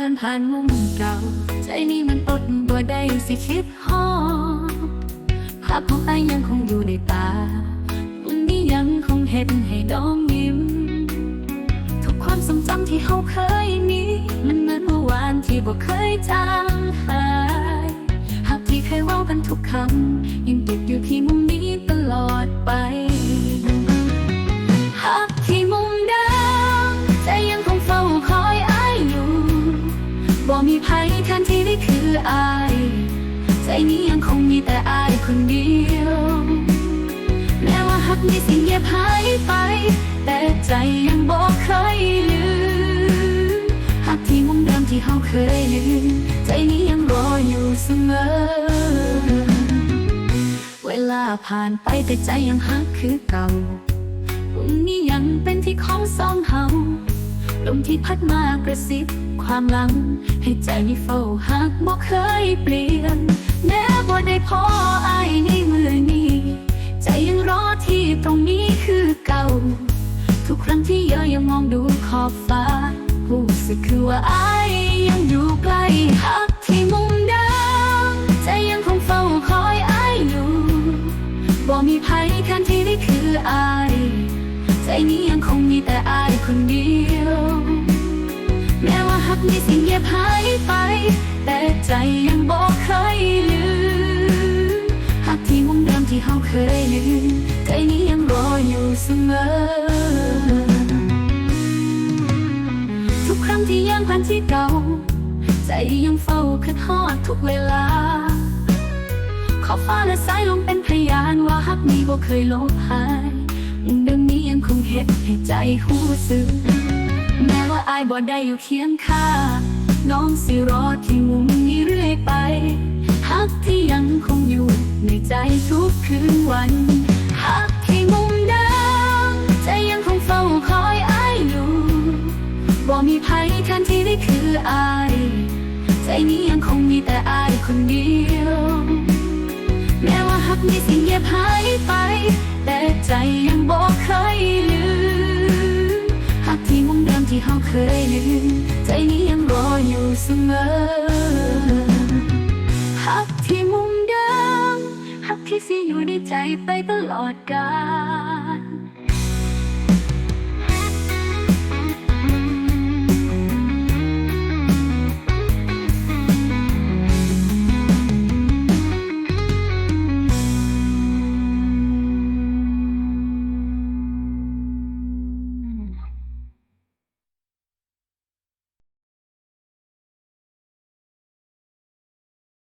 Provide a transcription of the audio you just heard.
ดินผ่านมุมเก่าใจนี้มันอดบ่ได้สิคิดฮอดภาพของไอ้ยังคงอยู่ในตาวันนี้ยังคงเห็นให้น้องยิ้มทุกความทรงจำที่เขาเคยมีมันเหมือนเมื่อวานที่บ่เคยจางหายหากที่เคยเว้ากันทุกคำยังติดอยู่ที่มุมนี้ตลอดไปหากที่มุมเดิมใจยังคงเฝ้าคอยอ้ายอยู่บ่มีภัยแทนที่ได้คืออ้ายใจนี้ยังคงมีแต่อ้ายคนเดียวแม้ว่าหักมีสิ่งเงียบหายไปแต่ใจยังบอกเคยลืมหักที่มุมเดิมที่เขาเคยยืนใจนี้ยังรออยู่เสมอเวลาผ่านไปแต่ใจยังหักคือเก่าวันนี้ยังเป็นที่ของสองเฮาลมที่พัดมากระซิบความหลังให้ใจนี้เฝ้าหักบ่เคยเปลี่ยนแม้บ่ได้พออ้ายในมือนี้ใจยังรอที่ตรงนี้คือเก่าทุกครั้งที่ยังมองดูขอบฟ้ารู้สึกคือว่าอ้ายยังอยู่ใกล้หักที่มุมเดิมใจยังคงเฝ้าคอยอ้ายอยู่บ่มีภัยแทนที่ได้คืออ้ายใจนี้ยังคงมีแต่อ้ายคนเดียวแม้ว่าหักมีสิ่งเงียบหายไปแต่ใจยังบอกเคยลืมหักที่มุมเดิมที่เขาเคยยืนใจนี้ยังรออยู่เสมอทุกครั้งที่ยังผ่านที่เก่าใจยังเฝ้าคิดฮอดทุกเวลาขอบฟ้าและสายลมเป็นพยานว่าหักนี้บ่เคยลบหายเดิมนี้ยังคงเฮ็ดให้ใจหูซึ้งแม้ว่าอายบ่ได้อยู่เคียงข้างน้องสิรอที่มุมนี้เรื่อยไปหักที่ยังคงอยู่ในใจทุกคืนวันหักที่มุมเดิมใจยังคงเฝ้าคอยอ้ายอยู่บ่มีภัยแทนที่ได้คืออ้ายใจนี้ยังคงมีแต่อ้ายคนเดียวแม้ว่าหักมีสิ่งเงียบหายไปแต่ใจยังบอกเคยลืมหักที่มุมเดิมที่เขาเคยยืนใจนี้ยังรออยู่เสมอหักที่มุมเดิมหักที่สิอยู่ในใจไปตลอดกาล